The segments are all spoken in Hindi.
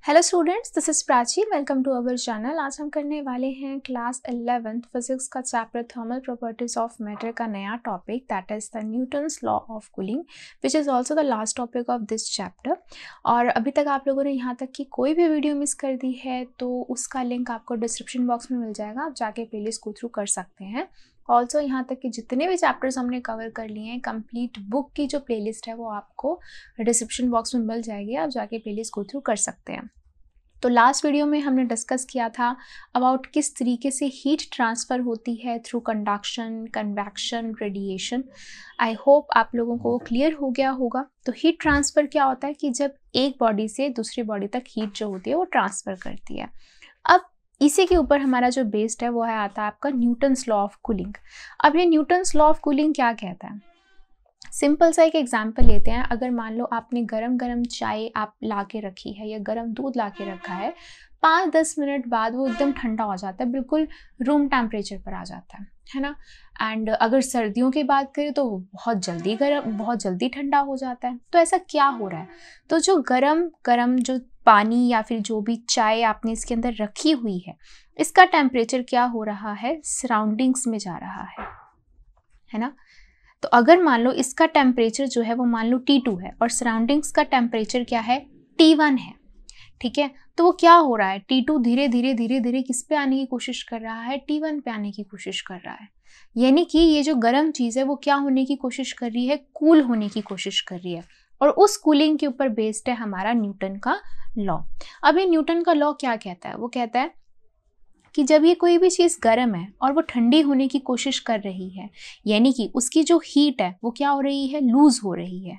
Hello students, this is Prachi. Welcome to our channel. आज हम करने वाले हैं क्लास 11th फिजिक्स का chapter thermal properties of matter का नया topic, that is the Newton's law of cooling, which is also the last topic of this chapter. और अभी तक आप लोगों ने यहाँ तक की कोई भी वीडियो मिस कर दी है तो उसका लिंक आपको डिस्क्रिप्शन बॉक्स में मिल जाएगा, आप जाके प्लेलिस्ट को थ्रू कर सकते हैं। ऑल्सो यहाँ तक कि जितने भी चैप्टर्स हमने कवर कर लिए हैं, कंप्लीट बुक की जो प्लेलिस्ट है वो आपको डिस्क्रिप्शन बॉक्स में मिल जाएगी, आप जाके प्लेलिस्ट को थ्रू कर सकते हैं। तो लास्ट वीडियो में हमने डिस्कस किया था अबाउट किस तरीके से हीट ट्रांसफ़र होती है through conduction, convection, radiation. I hope आप लोगों को क्लियर हो गया होगा। तो हीट ट्रांसफ़र क्या होता है कि जब एक बॉडी से दूसरी बॉडी तक हीट जो होती है वो ट्रांसफ़र करती है। अब इसी के ऊपर हमारा जो बेस्ड है वो है आता है आपका न्यूटन्स लॉ ऑफ कूलिंग। अब ये न्यूटन्स लॉ ऑफ कूलिंग क्या कहता है? सिंपल सा एक एग्जांपल लेते हैं। अगर मान लो आपने गरम गरम चाय आप ला के रखी है या गरम दूध ला के रखा है, 5-10 मिनट बाद वो एकदम ठंडा हो जाता है, बिल्कुल रूम टेम्परेचर पर आ जाता है ना। एंड अगर सर्दियों की बात करें तो वो बहुत जल्दी ठंडा हो जाता है। तो ऐसा क्या हो रहा है? तो जो गरम जो पानी या फिर जो भी चाय आपने इसके अंदर रखी हुई है, इसका टेम्परेचर क्या हो रहा है? सराउंडिंग्स में जा रहा है ना। तो अगर मान लो इसका टेम्परेचर जो है वो मान लो T2 है और सराउंडिंग्स का टेम्परेचर क्या है? T1 है। ठीक है, तो वो क्या हो रहा है? T2 धीरे धीरे किस पे आने की कोशिश कर रहा है? T1 पे आने की कोशिश कर रहा है। यानी कि ये जो गर्म चीज़ है वो क्या होने की कोशिश कर रही है? कूल होने की कोशिश कर रही है। और उस कूलिंग के ऊपर बेस्ड है हमारा न्यूटन का लॉ। अब ये न्यूटन का लॉ क्या कहता है? वो कहता है कि जब ये कोई भी चीज़ गर्म है और वो ठंडी होने की कोशिश कर रही है, यानी कि उसकी जो हीट है वो क्या हो रही है? लूज हो रही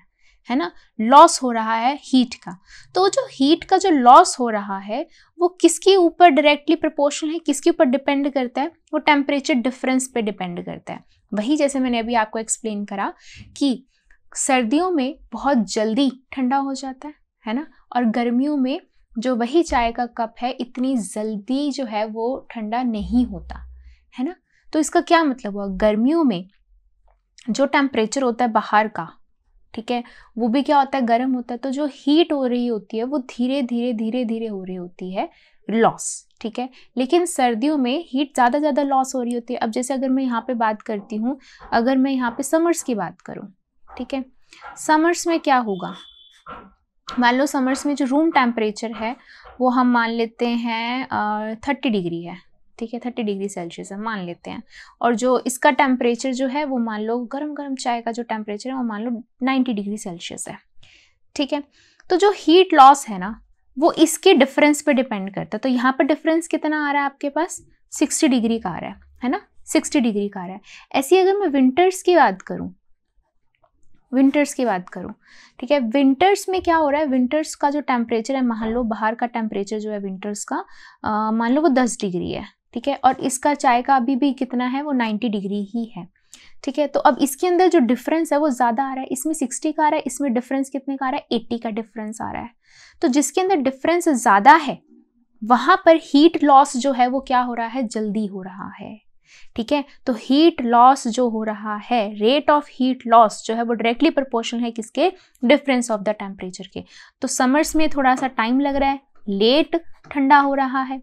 है ना, लॉस हो रहा है हीट का। तो जो हीट का जो लॉस हो रहा है वो किसके ऊपर डायरेक्टली प्रोपोर्शनल है? किसके ऊपर डिपेंड करता है? वो टेम्परेचर डिफरेंस पे डिपेंड करता है। वही जैसे मैंने अभी आपको एक्सप्लेन करा कि सर्दियों में बहुत जल्दी ठंडा हो जाता है ना, और गर्मियों में जो वही चाय का कप है इतनी जल्दी जो है वो ठंडा नहीं होता है ना। तो इसका क्या मतलब हुआ? गर्मियों में जो टेम्परेचर होता है बाहर का, ठीक है, वो भी क्या होता है? गर्म होता है। तो जो हीट हो रही होती है वो धीरे धीरे हो रही होती है लॉस। ठीक है, लेकिन सर्दियों में हीट ज़्यादा लॉस हो रही होती है। अब जैसे अगर मैं यहाँ पे बात करती हूँ, अगर मैं यहाँ पे समर्स की बात करूँ, ठीक है, समर्स में क्या होगा? मान लो समर्स में जो रूम टेम्परेचर है वो हम मान लेते हैं 30 डिग्री है। ठीक है, 30 डिग्री सेल्सियस है मान लेते हैं। और जो इसका टेम्परेचर जो है वो मान लो गरम चाय का जो टेम्परेचर है वो मान लो 90 डिग्री सेल्सियस है। ठीक है, तो जो हीट लॉस है ना वो इसके डिफरेंस पे डिपेंड करता है। तो यहाँ पर डिफरेंस कितना आ रहा है आपके पास? 60 डिग्री का आ रहा है ना, 60 डिग्री का आ रहा है। ऐसी अगर मैं विंटर्स की बात करूं, ठीक है, विंटर्स में क्या हो रहा है? विंटर्स का जो टेम्परेचर है, मान लो बाहर का टेम्परेचर जो है विंटर्स का मान लो वो 10 डिग्री है। ठीक है, और इसका चाय का अभी भी कितना है? वो 90 डिग्री ही है। ठीक है, तो अब इसके अंदर जो डिफरेंस है वो ज़्यादा आ रहा है। इसमें 60 का आ रहा है, इसमें डिफरेंस कितने का आ रहा है? 80 का डिफरेंस आ रहा है। तो जिसके अंदर डिफरेंस ज़्यादा है वहाँ पर हीट लॉस जो है वो क्या हो रहा है? जल्दी हो रहा है। ठीक है, तो हीट लॉस जो हो रहा है, रेट ऑफ हीट लॉस जो है वो डायरेक्टली प्रोपोर्शनल है किसके? डिफरेंस ऑफ द टेम्परेचर के। तो समर्स में थोड़ा सा टाइम लग रहा है, लेट ठंडा हो रहा है,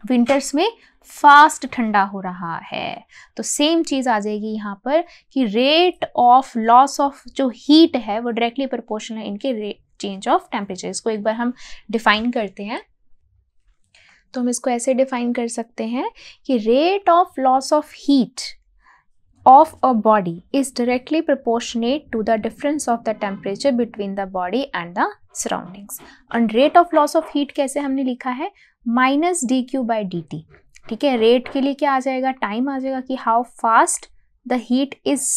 विंटर्स में फास्ट ठंडा हो रहा है। तो सेम चीज आ जाएगी यहाँ पर कि रेट ऑफ लॉस ऑफ जो हीट है वो डायरेक्टली प्रोपोर्शनल है इनके रेट चेंज ऑफ टेम्परेचर। इसको एक बार हम डिफाइन करते हैं। तो हम इसको ऐसे डिफाइन कर सकते हैं कि rate of loss of heat of a body is directly proportionate to the difference of the temperature between the body and the surroundings. और rate of loss of heat कैसे हमने लिखा है? -dq/dt। ठीक है, रेट के लिए क्या आ जाएगा? टाइम आ जाएगा कि how fast the heat is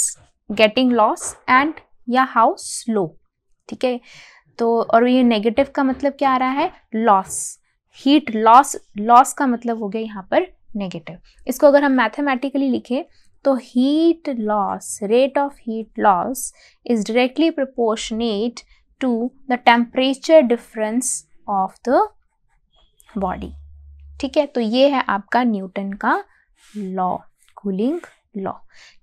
getting loss and या हाउ स्लो। ठीक है, तो और ये नेगेटिव का मतलब क्या आ रहा है? लॉस। हीट लॉस का मतलब हो गया यहाँ पर नेगेटिव। इसको अगर हम मैथमेटिकली लिखें तो heat loss, rate of heat loss is directly proportionate to the temperature difference of the body. ठीक है, तो ये है आपका न्यूटन का लॉ, कूलिंग लॉ।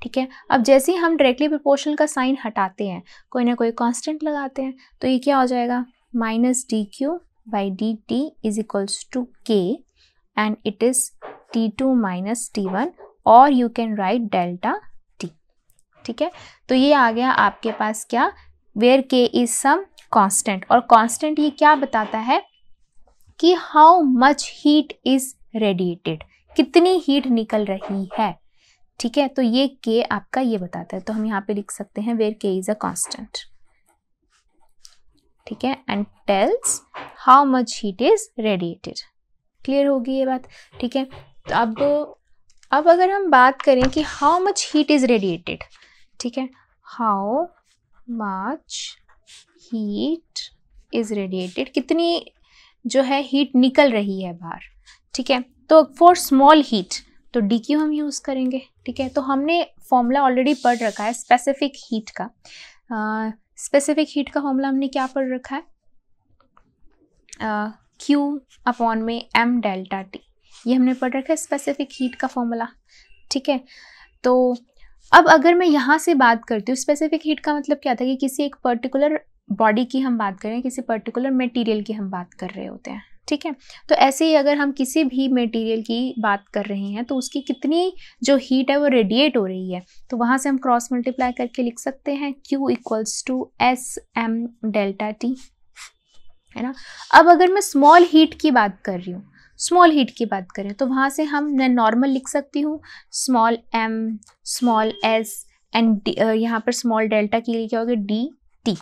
ठीक है, अब जैसे ही हम डायरेक्टली प्रोपोर्शनल का साइन हटाते हैं, कोई ना कोई कांस्टेंट लगाते हैं, तो ये क्या हो जाएगा? -dq by dt is equals to k and it is t2 minus t1 or you can write delta t. ठीक है, तो ये आ गया आपके पास क्या, where k is some constant, और constant ये क्या बताता है कि how much heat is radiated, कितनी हीट निकल रही है. ठीक है, तो ये k आपका ये बताता है, तो हम यहाँ पे लिख सकते हैं where k is a constant. ठीक है, and tells how much heat is radiated. Clear होगी ये बात. ठीक है, तो अब अगर हम बात करें कि how much heat is radiated, ठीक है, how much heat is radiated, कितनी जो है हीट निकल रही है बाहर. ठीक है, तो फॉर स्मॉल हीट तो dq हम यूज करेंगे. ठीक है, तो हमने फॉर्मूला ऑलरेडी पढ़ रखा है स्पेसिफिक हीट का. स्पेसिफिक हीट का फॉर्मूला हमने क्या पढ़ रखा है, Q अपॉन में m डेल्टा T, ये हमने पढ़ रखा है स्पेसिफिक हीट का फॉर्मूला. ठीक है, तो अब अगर मैं यहाँ से बात करती हूँ, स्पेसिफिक हीट का मतलब क्या था कि किसी एक पर्टिकुलर बॉडी की हम बात कर रहे हैं, किसी पर्टिकुलर मटेरियल की हम बात कर रहे होते हैं. ठीक है, तो ऐसे ही अगर हम किसी भी मटेरियल की बात कर रहे हैं तो उसकी कितनी जो हीट है वो रेडिएट हो रही है, तो वहाँ से हम क्रॉस मल्टीप्लाई करके लिख सकते हैं Q equals to S M delta T, है ना. अब अगर मैं स्मॉल हीट की बात कर रही हूँ, स्मॉल हीट की बात करें तो वहाँ से मैं नॉर्मल लिख सकती हूँ small m small s and यहाँ पर स्मॉल डेल्टा के लिए क्या होगा डी टी.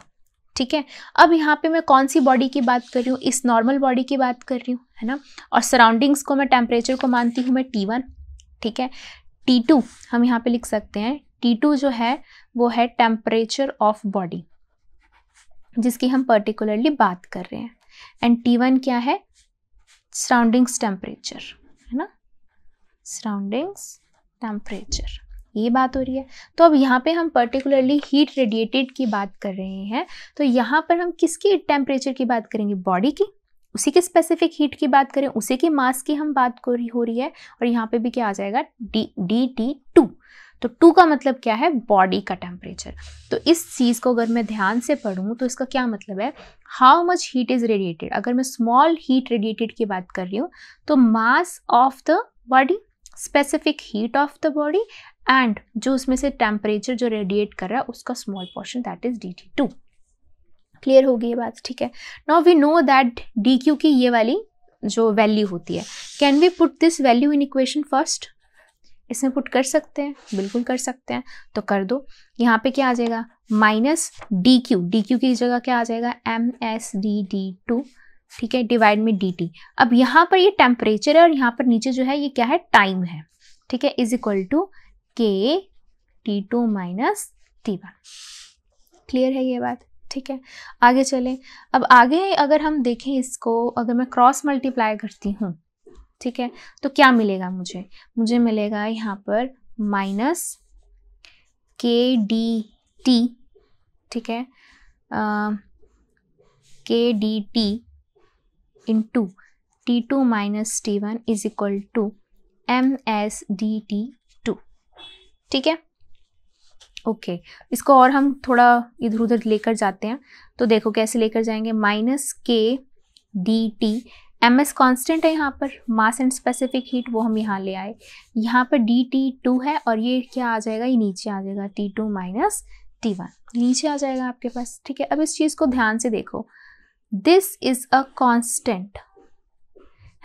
ठीक है, अब यहाँ पे मैं कौन सी बॉडी की बात कर रही हूँ, इस नॉर्मल बॉडी की बात कर रही हूँ, है ना. और सराउंडिंग्स को मैं टेम्परेचर को मानती हूँ मैं T1. ठीक है, T2 हम यहाँ पे लिख सकते हैं, T2 जो है वो है टेम्परेचर ऑफ बॉडी जिसकी हम पर्टिकुलरली बात कर रहे हैं. एंड T1 क्या है, सराउंडिंग्स टेम्परेचर, है ना, सराउंडिंग्स टेम्परेचर, ये बात हो रही है. तो अब यहाँ पे हम पर्टिकुलरली हीट रेडिएटेड की बात कर रहे हैं, तो यहाँ पर हम किसकी टेम्परेचर की बात करेंगे, बॉडी की, उसी के स्पेसिफिक हीट की बात करें, उसी की मास की हम बात हो रही है. और यहाँ पे भी क्या आ जाएगा dt2, तो 2 का मतलब क्या है, बॉडी का टेम्परेचर. तो इस चीज़ को अगर मैं ध्यान से पढ़ूँ तो इसका क्या मतलब है, how much heat is radiated. अगर मैं स्मॉल हीट रेडिएटेड की बात कर रही हूँ तो mass of the body, specific heat of the body and जो उसमें से टेम्परेचर जो रेडिएट कर रहा है उसका small portion, that is dt2. Clear होगी ये बात. ठीक है, now we know that dq की ये वाली जो वैल्यू होती है, can we put this value in equation first, इसमें पुट कर सकते हैं, बिल्कुल कर सकते हैं. तो कर दो, यहाँ पे क्या आ जाएगा माइनस dq की जगह क्या आ जाएगा msdd2. ठीक है, डिवाइड में dt. अब यहाँ पर ये टेम्परेचर है और यहाँ पर नीचे जो है ये क्या है, टाइम है. ठीक है, is equal to k t2 minus t1. Clear है ये बात. ठीक है, आगे चलें. अब आगे अगर हम देखें इसको, अगर मैं क्रॉस मल्टीप्लाई करती हूँ, ठीक है, तो क्या मिलेगा मुझे मिलेगा यहाँ पर माइनस के डी टी. ठीक है, K D T into T2 minus T1 is equal to MSDT2. ठीक है, ओके. इसको और हम थोड़ा इधर उधर लेकर जाते हैं, तो देखो कैसे लेकर जाएंगे, माइनस के डी टी, MS कांस्टेंट है यहाँ पर, मास एंड स्पेसिफिक हीट वो हम यहाँ ले आए, यहाँ पर DT2 है और ये क्या आ जाएगा, ये नीचे आ जाएगा T2 माइनस T1, नीचे आ जाएगा आपके पास. ठीक है, अब इस चीज़ को ध्यान से देखो, दिस इज अ कांस्टेंट,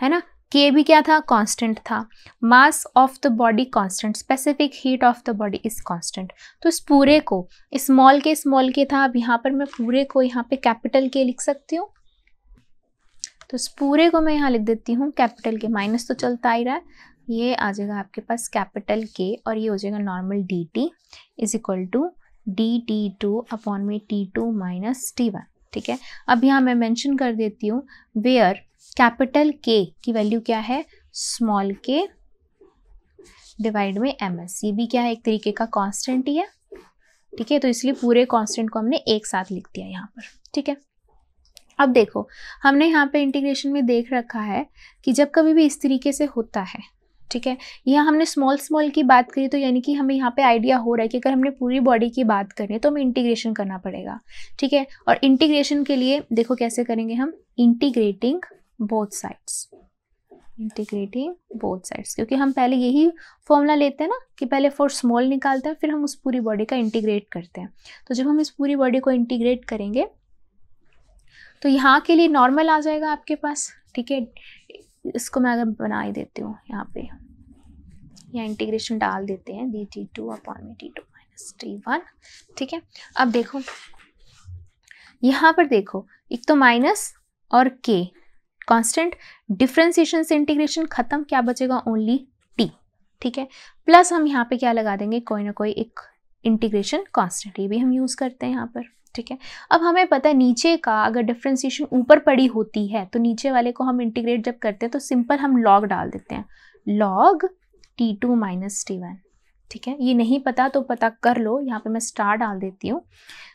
है ना, K भी क्या था, कांस्टेंट था, mass of the body constant, specific heat of the body is constant. तो इस पूरे को, स्मॉल के था, अब यहाँ पर मैं पूरे को यहाँ पे कैपिटल के लिख सकती हूँ, तो इस पूरे को मैं यहाँ लिख देती हूँ कैपिटल के, माइनस तो चलता ही रहा है, ये आ जाएगा आपके पास कैपिटल के और ये हो जाएगा normal dt is equal to dt2 upon में T2 माइनस T1. ठीक है, अब यहाँ मैं मेंशन कर देती हूँ वेयर कैपिटल K की वैल्यू क्या है, स्मॉल k डिवाइड में ms. ये भी क्या है, एक तरीके का कांस्टेंट ही है. ठीक है, तो इसलिए पूरे कांस्टेंट को हमने एक साथ लिख दिया यहाँ पर. ठीक है, अब देखो हमने यहाँ पे इंटीग्रेशन में देख रखा है कि जब कभी भी इस तरीके से होता है, ठीक है। यहाँ हमने स्मॉल की बात करी, तो यानी कि हमें यहाँ पे आइडिया हो रहा है कि अगर हमने पूरी बॉडी की बात करें तो हमें इंटीग्रेशन करना पड़ेगा, ठीक है। और इंटीग्रेशन के लिए देखो कैसे करेंगे हम, integrating both sides, integrating both sides, क्योंकि हम पहले यही फॉर्मूला लेते हैं ना कि पहले फॉर स्मॉल निकालते हैं फिर हम उस पूरी बॉडी का इंटीग्रेट करते हैं। तो जब हम इस पूरी बॉडी को इंटीग्रेट करेंगे तो यहाँ के लिए नॉर्मल आ जाएगा आपके पास, ठीक है। इसको मैं अगर बना ही देती हूँ यहाँ पे, यहाँ इंटीग्रेशन डाल देते हैं dt2 अपॉन में t2 माइनस t1, ठीक है। अब देखो यहाँ पर देखो, एक तो माइनस और k कांस्टेंट, डिफरेंशिएशन से इंटीग्रेशन खत्म, क्या बचेगा, ओनली t, ठीक है। प्लस हम यहाँ पे क्या लगा देंगे, कोई ना कोई एक इंटीग्रेशन कांस्टेंट, ये भी हम यूज करते हैं यहाँ पर, ठीक है। अब हमें पता है नीचे का अगर डिफरेंशिएशन ऊपर पड़ी होती है तो नीचे वाले को हम इंटीग्रेट जब करते हैं तो सिंपल हम लॉग डाल देते हैं, लॉग t2 माइनस t1, ठीक है। ये नहीं पता तो पता कर लो, यहाँ पे मैं स्टार डाल देती हूँ।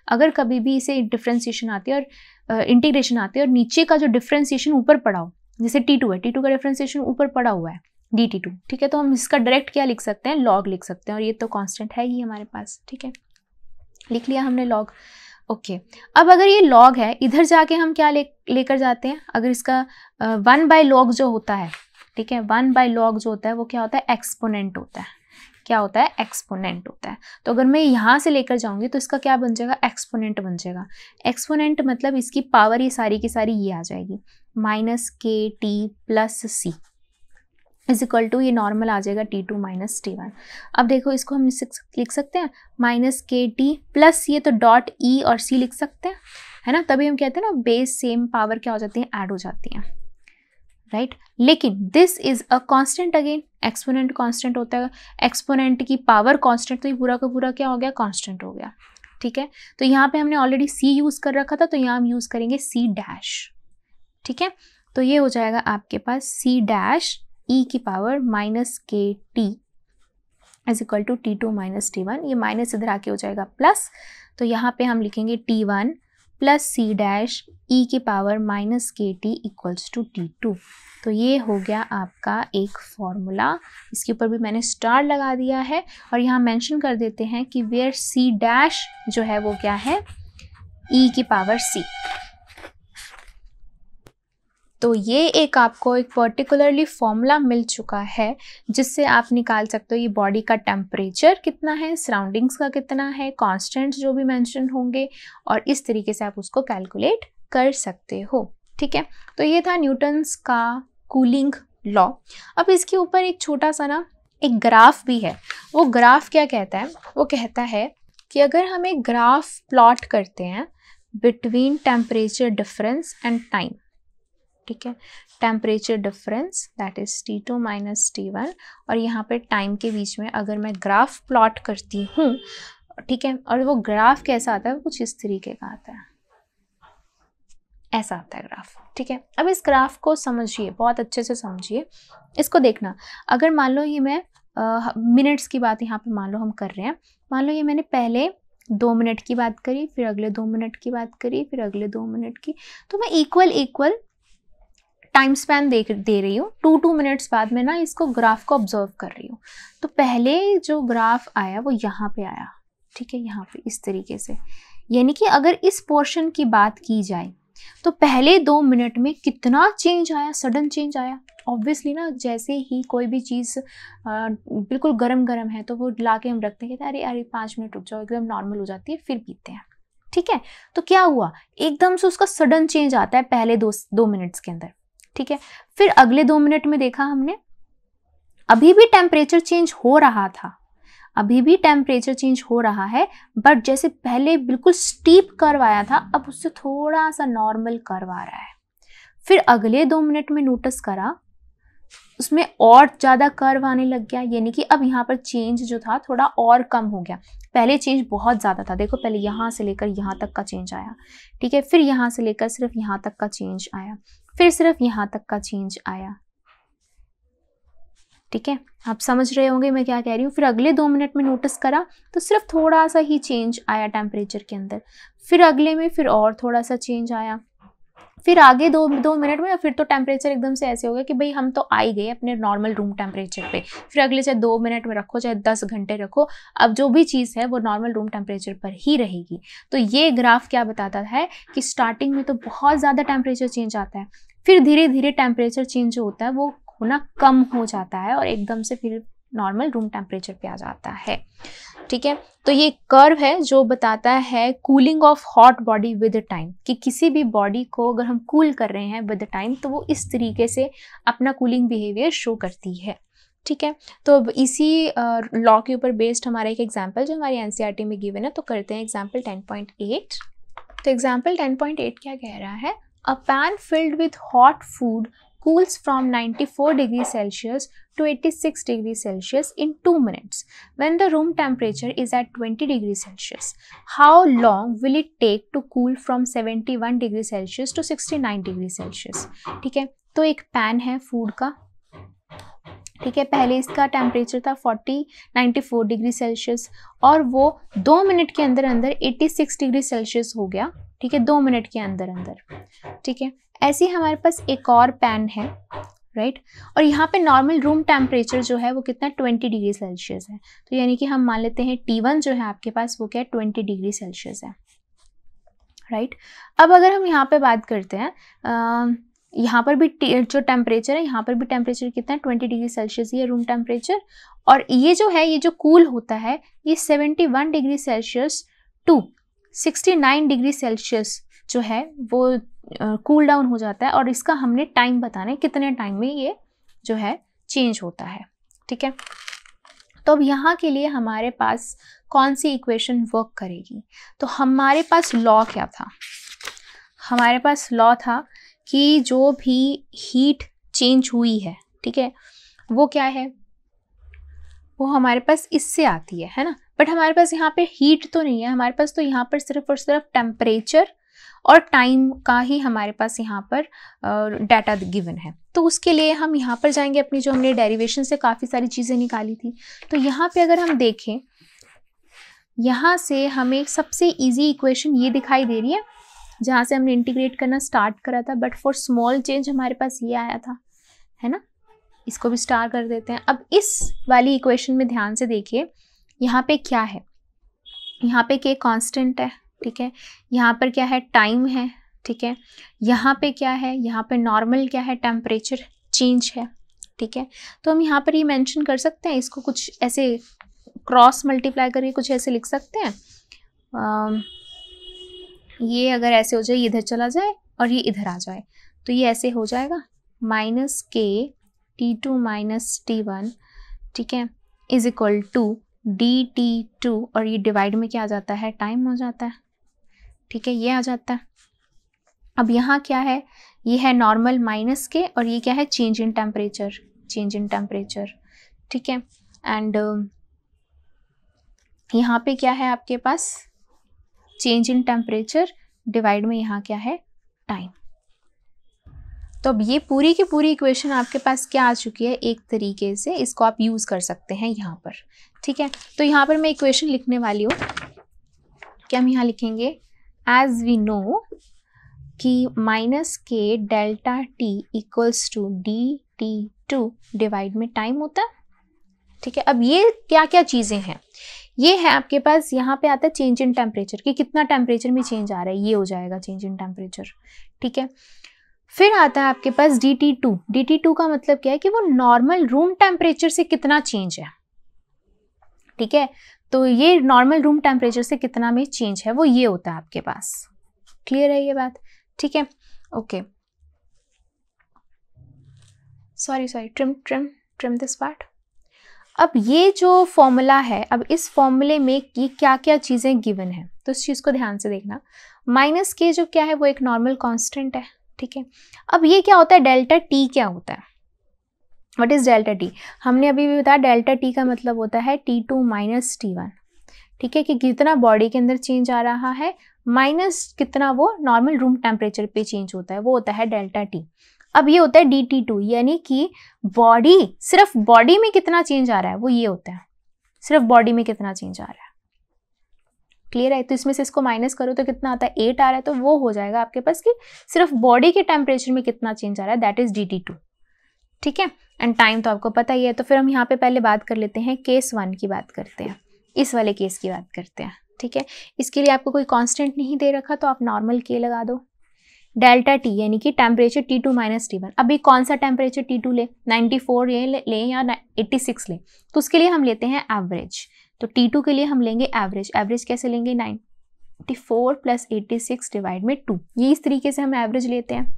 अगर कभी भी इसे डिफरेंशिएशन आती है और इंटीग्रेशन आती है और नीचे का जो डिफरेंशिएशन ऊपर पड़ा हो, जैसे t2 है, t2 का डिफरेंशिएशन ऊपर पड़ा हुआ है dt2, ठीक है, तो हम इसका डायरेक्ट क्या लिख सकते हैं, लॉग लिख सकते हैं, और ये तो कांस्टेंट है ही हमारे पास, ठीक है। लिख लिया हमने लॉग, ओके। अब अगर ये लॉग है, इधर जाके हम क्या लेकर जाते हैं, अगर इसका 1 बाय लॉग जो होता है, ठीक है, 1 बाय लॉग जो होता है वो क्या होता है, एक्सपोनेंट होता है, क्या होता है, एक्सपोनेंट होता है। तो अगर मैं यहाँ से लेकर जाऊंगी तो इसका क्या बन जाएगा, एक्सपोनेंट बन जाएगा। एक्सपोनेंट मतलब इसकी पावर ये सारी की सारी ये आ जाएगी, minus K T plus C is equal to, ये नॉर्मल आ जाएगा t2 माइनस t1। अब देखो इसको हम लिख सकते हैं माइनस के टी प्लस, ये तो डॉट ई और सी लिख सकते हैं, है ना, तभी हम कहते हैं ना बेस सेम पावर क्या हो जाती है, ऐड हो जाती हैं, राइट। लेकिन this is a constant, again exponent constant होता है, एक्सपोनेंट की पावर कांस्टेंट, तो ये पूरा का पूरा क्या हो गया, कांस्टेंट हो गया, ठीक है। तो यहाँ पे हमने ऑलरेडी सी यूज कर रखा था, तो यहाँ हम यूज करेंगे सी डैश, ठीक है। तो ये हो जाएगा आपके पास सी डैश ई की power minus K T is equal to t2 minus t1, ये माइनस इधर आके हो जाएगा प्लस, तो यहाँ पे हम लिखेंगे t1 प्लस सी डैश ई की power minus K T equals to t2। तो ये हो गया आपका एक फॉर्मूला, इसके ऊपर भी मैंने स्टार लगा दिया है, और यहाँ मेंशन कर देते हैं कि वेयर सी डैश जो है वो क्या है, ई की पावर सी। तो ये एक आपको एक पर्टिकुलरली फॉर्मूला मिल चुका है जिससे आप निकाल सकते हो ये बॉडी का टेम्परेचर कितना है, सराउंडिंग्स का कितना है, कांस्टेंट्स जो भी मेंशन होंगे, और इस तरीके से आप उसको कैलकुलेट कर सकते हो, ठीक है। तो ये था न्यूटन्स का कूलिंग लॉ। अब इसके ऊपर एक छोटा सा ना एक ग्राफ भी है, वो ग्राफ क्या कहता है, वो कहता है कि अगर हम एक ग्राफ प्लॉट करते हैं between temperature difference and time, ठीक है, temperature difference that is t2 minus t1, और यहाँ पे टाइम के बीच में अगर मैं ग्राफ प्लॉट करती हूँ, ठीक है, और वो ग्राफ कैसा आता है, वो कुछ इस तरीके का आता है, ऐसा आता है ग्राफ, ठीक है। अब इस ग्राफ को समझिए, बहुत अच्छे से समझिए, इसको देखना। अगर मान लो ये मैं मिनट्स की बात यहाँ पे मान लो हम कर रहे हैं, मान लो ये मैंने पहले 2 मिनट की बात करी, फिर अगले 2 मिनट की बात करी, फिर अगले 2 मिनट की, तो मैं इक्वल टाइम स्पैन दे रही हूँ। 2 मिनट्स बाद में ना इसको ग्राफ को ऑब्जर्व कर रही हूँ, तो पहले जो ग्राफ आया वो यहाँ पे आया, ठीक है, यहाँ पे इस तरीके से, यानी कि अगर इस पोर्शन की बात की जाए तो पहले 2 मिनट में कितना चेंज आया, सडन चेंज आया। ऑब्वियसली ना, जैसे ही कोई भी चीज़ बिल्कुल गरम है तो वो ला के हम रखते हैं, कहते हैं अरे 5 मिनट रुक जाओ, एकदम नॉर्मल हो जाती है, फिर पीते हैं, ठीक है। तो क्या हुआ, एकदम से उसका सडन चेंज आता है पहले 2 मिनट्स के अंदर, ठीक है। फिर अगले 2 मिनट में देखा हमने, अभी भी टेम्परेचर चेंज हो रहा था, अभी भी टेम्परेचर चेंज हो रहा है, बट जैसे पहले बिल्कुल स्टीप कर्व आया था, अब उससे थोड़ा सा नॉर्मल कर्व आ रहा है। फिर अगले 2 मिनट में नोटिस करा, उसमें और ज़्यादा कर्व आने लग गया, यानी कि अब यहाँ पर चेंज जो था थोड़ा और कम हो गया। पहले चेंज बहुत ज़्यादा था, देखो पहले यहाँ से लेकर यहाँ तक का चेंज आया, ठीक है, फिर यहाँ से लेकर सिर्फ यहाँ तक का चेंज आया, फिर सिर्फ यहाँ तक का चेंज आया, ठीक है, आप समझ रहे होंगे मैं क्या कह रही हूँ। फिर अगले 2 मिनट में नोटिस करा तो सिर्फ थोड़ा सा ही चेंज आया टेम्परेचर के अंदर, फिर अगले में फिर और थोड़ा सा चेंज आया, फिर आगे 2 मिनट में फिर तो टेम्परेचर एकदम से ऐसे हो गया कि भाई हम तो आ ही गए अपने नॉर्मल रूम टेम्परेचर पे। फिर अगले चाहे 2 मिनट में रखो चाहे 10 घंटे रखो, अब जो भी चीज़ है वो नॉर्मल रूम टेम्परेचर पर ही रहेगी। तो ये ग्राफ क्या बताता है कि स्टार्टिंग में तो बहुत ज़्यादा टेम्परेचर चेंज आता है, फिर धीरे धीरे टेम्परेचर चेंज जो होता है वो होना कम हो जाता है और एकदम से फिर नॉर्मल रूम टेम्परेचर पे आ जाता है। ठीक है, तो ये कर्व है जो बताता है cooling of hot body with time, कि किसी भी बॉडी को अगर हम कूल कर रहे हैं विद टाइम तो वो इस तरीके से अपना कूलिंग बिहेवियर शो करती है। ठीक है, तो अब इसी लॉ के ऊपर बेस्ड हमारा एक एग्जाम्पल जो हमारी एनसीईआरटी में गिवन है, तो करते हैं एग्जाम्पल 10.8। तो एग्जाम्पल 10.8 क्या कह रहा है, a pan filled with hot food cools from 94 degrees Celsius to 86 degrees Celsius in 2 minutes when the room temperature is at 20 degrees Celsius. How long will it take to cool from 71 degrees Celsius to 69 degrees Celsius? ठीक है, तो एक पैन है फूड का, ठीक है, पहले इसका टेम्परेचर था 94 डिग्री सेल्सियस और वो 2 मिनट के अंदर अंदर 86 डिग्री सेल्सियस हो गया। ठीक है, 2 मिनट के अंदर अंदर। ठीक है, ऐसे ही हमारे पास एक और पैन है, राइट, और यहाँ पे नॉर्मल रूम टेम्परेचर जो है वो कितना 20 डिग्री सेल्सियस है। तो यानी कि हम मान लेते हैं T1 जो है आपके पास वो क्या है 20 डिग्री सेल्सियस है, राइट। अब अगर हम यहाँ पे बात करते हैं, यहाँ पर भी जो टेम्परेचर है, यहाँ पर भी टेम्परेचर कितना है 20 डिग्री सेल्सियस ये रूम टेम्परेचर, और ये जो है ये जो कूल होता है ये 71 degree Celsius to 69 degree Celsius जो है वो कूल डाउन हो जाता है, और इसका हमने टाइम बताना है कितने टाइम में ये जो है चेंज होता है। ठीक है, तो अब यहाँ के लिए हमारे पास कौन सी इक्वेशन वर्क करेगी, तो हमारे पास लॉ क्या था, हमारे पास लॉ था कि जो भी हीट चेंज हुई है, ठीक है, वो क्या है, वो हमारे पास इससे आती है ना, बट हमारे पास यहाँ पे हीट तो नहीं है, हमारे पास तो यहाँ पर सिर्फ और सिर्फ टेम्परेचर और टाइम का ही हमारे पास यहाँ पर डाटा गिवन है। तो उसके लिए हम यहाँ पर जाएंगे अपनी जो हमने डेरिवेशन से काफ़ी सारी चीज़ें निकाली थी। तो यहाँ पे अगर हम देखें, यहाँ से हमें सबसे इजी इक्वेशन ये दिखाई दे रही है जहाँ से हमने इंटीग्रेट करना स्टार्ट करा था, बट फॉर स्मॉल चेंज हमारे पास ये आया था, है ना, इसको भी स्टार कर देते हैं। अब इस वाली इक्वेशन में ध्यान से देखिए, यहाँ पे क्या है, यहाँ पे के कांस्टेंट है, ठीक है, यहाँ पर क्या है टाइम है, ठीक है, यहाँ पे क्या है, यहाँ पे नॉर्मल क्या है टेम्परेचर चेंज है। ठीक है, तो हम यहाँ पर ये मेंशन कर सकते हैं, इसको कुछ ऐसे क्रॉस मल्टीप्लाई करके कुछ ऐसे लिख सकते हैं, ये अगर ऐसे हो जाए ये इधर चला जाए और ये इधर आ जाए तो ये ऐसे हो जाएगा माइनस के T2 माइनस T1, ठीक है, इज इक्वल टू DT2, और ये डिवाइड में क्या आ जाता है टाइम हो जाता है। ठीक है, ये आ जाता है। अब यहाँ क्या है, ये है नॉर्मल माइनस के, और ये क्या है change in temperature, change in temperature. ठीक है, एंड यहाँ पे क्या है आपके पास चेंज इन टेम्परेचर डिवाइड में यहाँ क्या है टाइम। तो अब ये पूरी की पूरी इक्वेशन आपके पास क्या आ चुकी है, एक तरीके से इसको आप यूज़ कर सकते हैं यहाँ पर। ठीक है, तो यहाँ पर मैं इक्वेशन लिखने वाली हूँ, क्या हम यहाँ लिखेंगे, एज वी नो कि minus K delta T equals to DT2 divide में टाइम होता है। ठीक है, अब ये क्या क्या चीज़ें हैं, ये है आपके पास, यहाँ पे आता है चेंज इन टेम्परेचर कि कितना टेम्परेचर में चेंज आ रहा है, ये हो जाएगा चेंज इन टेम्परेचर। ठीक है, फिर आता है आपके पास DT2, DT2 का मतलब क्या है कि वो नॉर्मल रूम टेम्परेचर से कितना चेंज है। ठीक है, तो ये नॉर्मल रूम टेम्परेचर से कितना में चेंज है वो ये होता है आपके पास। क्लियर है ये बात? ठीक है, okay, sorry trim this part. अब ये जो फॉर्मूला है, अब इस फॉर्मूले में ये क्या क्या चीज़ें गिवन है, तो इस चीज़ को ध्यान से देखना। माइनस के जो क्या है वो एक नॉर्मल कांस्टेंट है। ठीक है, अब ये क्या होता है, डेल्टा टी क्या होता है, व्हाट इज डेल्टा टी, हमने अभी भी बताया डेल्टा टी का मतलब होता है T2 माइनस T1। ठीक है, कि कितना बॉडी के अंदर चेंज आ रहा है माइनस कितना वो नॉर्मल रूम टेम्परेचर पे चेंज होता है, वो होता है डेल्टा टी। अब ये होता है DT2, यानी कि बॉडी, सिर्फ बॉडी में कितना चेंज आ रहा है वो ये होता है, सिर्फ बॉडी में कितना चेंज आ रहा है। क्लियर है। तो इसमें से इसको माइनस करो तो कितना आता है 8 आ रहा है, तो वो हो जाएगा आपके पास कि सिर्फ बॉडी के टेम्परेचर में कितना चेंज आ रहा है, दैट इज DT2, ठीक है। एंड टाइम तो आपको पता ही है। तो फिर हम यहाँ पे पहले बात कर लेते हैं केस 1 की बात करते हैं, इस वाले केस की बात करते हैं, ठीक है। इसके लिए आपको कोई कांस्टेंट नहीं दे रखा तो आप नॉर्मल के लगा दो। डेल्टा टी यानी कि टेम्परेचर T2 माइनस T1। अभी कौन सा टेम्परेचर T2 ले, 94 ले या 86 ले, तो उसके लिए हम लेते हैं एवरेज। तो T2 के लिए हम लेंगे एवरेज। एवरेज कैसे लेंगे, 94 प्लस 86 डिवाइड में 2। ये इस तरीके से हम एवरेज लेते हैं।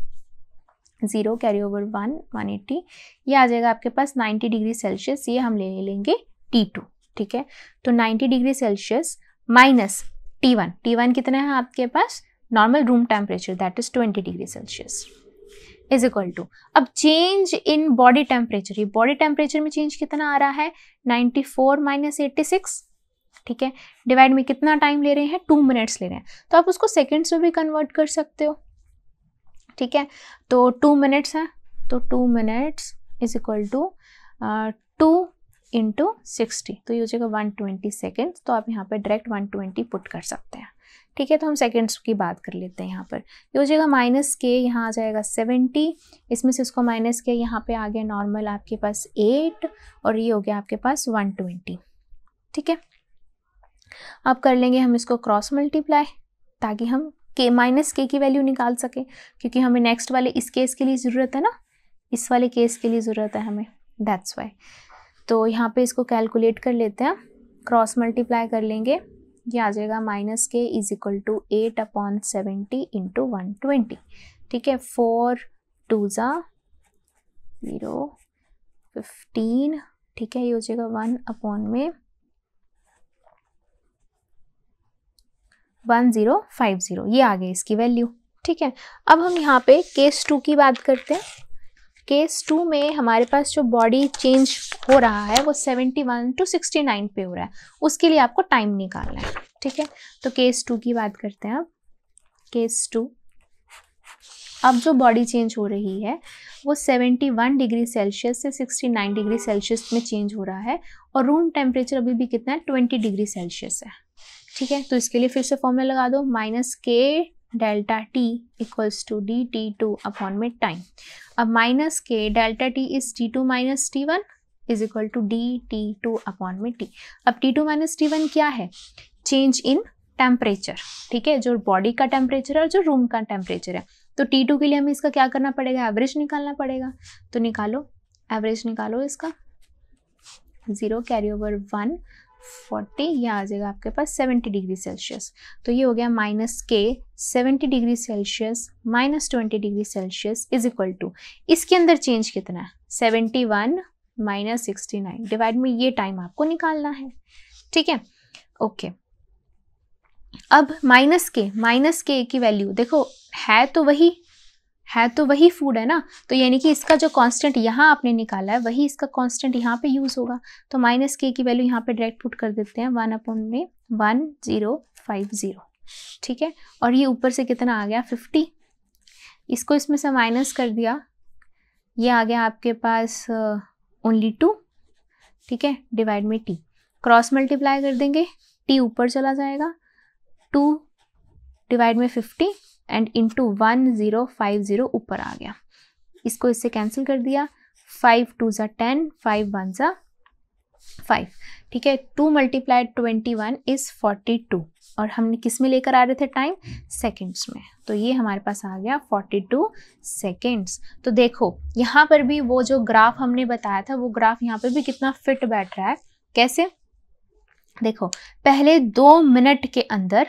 0 कैरी ओवर 1 180, ये आ जाएगा आपके पास 90 डिग्री सेल्सियस। ये हम ले लेंगे T2, ठीक है। तो 90 degree Celsius minus T1, T1 कितना है आपके पास, normal room temperature, that is 20 degree Celsius, is equal to, अब चेंज इन बॉडी टेम्परेचर, ये बॉडी टेम्परेचर में चेंज कितना आ रहा है 94 माइनस 86, ठीक है, डिवाइड में कितना टाइम ले रहे हैं 2 मिनट्स ले रहे हैं, तो आप उसको सेकेंड्स में भी कन्वर्ट कर सकते हो, ठीक है। तो 2 मिनट्स है, तो 2 minutes is equal to 2 into 60, तो ये हो जाएगा 120 सेकेंड्स। तो आप यहाँ पे डायरेक्ट 120 पुट कर सकते हैं, ठीक है। तो हम सेकेंड्स की बात कर लेते हैं। यहाँ पर ये हो जाएगा माइनस के, यहाँ आ जाएगा 70, इसमें से उसको माइनस के यहाँ पे आ गया नॉर्मल आपके पास 8, और ये हो गया आपके पास 120, ठीक है। अब कर लेंगे हम इसको क्रॉस मल्टीप्लाई, ताकि हम के माइनस के की वैल्यू निकाल सके, क्योंकि हमें नेक्स्ट वाले इस केस के लिए ज़रूरत है ना, इस वाले केस के लिए ज़रूरत है हमें, दैट्स वाई। तो यहाँ पे इसको कैलकुलेट कर लेते हैं, क्रॉस मल्टीप्लाई कर लेंगे, ये आ जाएगा माइनस के इज इक्वल टू 8/70 इंटू 120, ठीक है। 4 2 ज़ा 0 15, ठीक है, ये हो जाएगा 1 में 1050, ये आ गई इसकी वैल्यू, ठीक है। अब हम यहाँ पे केस 2 की बात करते हैं। केस 2 में हमारे पास जो बॉडी चेंज हो रहा है वो 71 to 69 पे हो रहा है, उसके लिए आपको टाइम निकालना है, ठीक है। तो केस 2 की बात करते हैं अब। केस 2, अब जो बॉडी चेंज हो रही है वो 71 डिग्री सेल्सियस से 69 डिग्री सेल्सियस में चेंज हो रहा है, और रूम टेम्परेचर अभी भी कितना है 20 डिग्री सेल्सियस है, ठीक है। तो इसके लिए फिर से फॉर्मूला लगा दो, minus K delta T equals to DT2 upon में टाइम। अब minus K delta T is T2 minus T1 is equal to DT2 upon में T। अब T2 माइनस T1 क्या है, चेंज इन टेम्परेचर, ठीक है, जो बॉडी का टेम्परेचर है और जो रूम का टेम्परेचर है। तो T2 के लिए हमें इसका क्या करना पड़ेगा, एवरेज निकालना पड़ेगा। तो निकालो, एवरेज निकालो इसका, 0 कैरी ओवर 140, ये आ जाएगा आपके पास 70 डिग्री सेल्सियस। तो ये हो गया minus K 70 degree Celsius minus 20 degree Celsius is equal to, इसके अंदर चेंज कितना है 71 माइनस 69 डिवाइड में ये टाइम आपको निकालना है, ठीक है, ओके। अब माइनस के की वैल्यू देखो, है तो वही फूड है ना, तो यानी कि इसका जो कांस्टेंट यहाँ आपने निकाला है वही इसका कांस्टेंट यहाँ पे यूज होगा। तो माइनस के की वैल्यू यहाँ पे डायरेक्ट पुट कर देते हैं, 1/1050, ठीक है। और ये ऊपर से कितना आ गया 50, इसको इसमें से माइनस कर दिया, ये आ गया आपके पास ओनली 2, ठीक है, डिवाइड में टी। क्रॉस मल्टीप्लाई कर देंगे, टी ऊपर चला जाएगा, 2 डिवाइड में 50 एंड इंटू 1050 ऊपर आ गया, इसको इससे कैंसिल कर दिया, 5 2 ज़ा 10, 5 1 ज़ा 5, ठीक है। 2 मल्टीप्लाइड 21 इज 42, और हमने किस में लेकर आ रहे थे टाइम, सेकेंड्स में, तो ये हमारे पास आ गया 42 सेकेंड्स। तो देखो यहाँ पर भी वो जो ग्राफ हमने बताया था वो ग्राफ यहाँ पर भी कितना फिट बैठ रहा है, कैसे देखो, पहले 2 मिनट के अंदर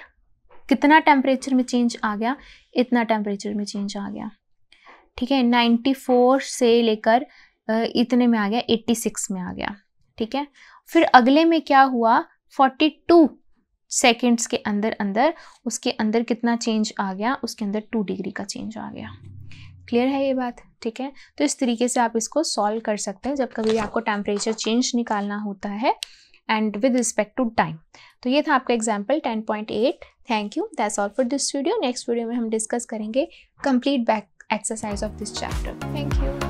कितना टेम्परेचर में चेंज आ गया, इतना टेम्परेचर में चेंज आ गया, ठीक है, 94 से लेकर इतने में आ गया 86 में आ गया, ठीक है। फिर अगले में क्या हुआ, 42 सेकेंड्स के अंदर उसके अंदर कितना चेंज आ गया, उसके अंदर 2 डिग्री का चेंज आ गया। क्लियर है ये बात, ठीक है। तो इस तरीके से आप इसको सॉल्व कर सकते हैं जब कभी आपको टेम्परेचर चेंज निकालना होता है and with respect to time. तो ये था आपका example 10.8। Thank you, that's all for this video. Next video में हम डिस्कस करेंगे complete back exercise of this chapter. Thank you.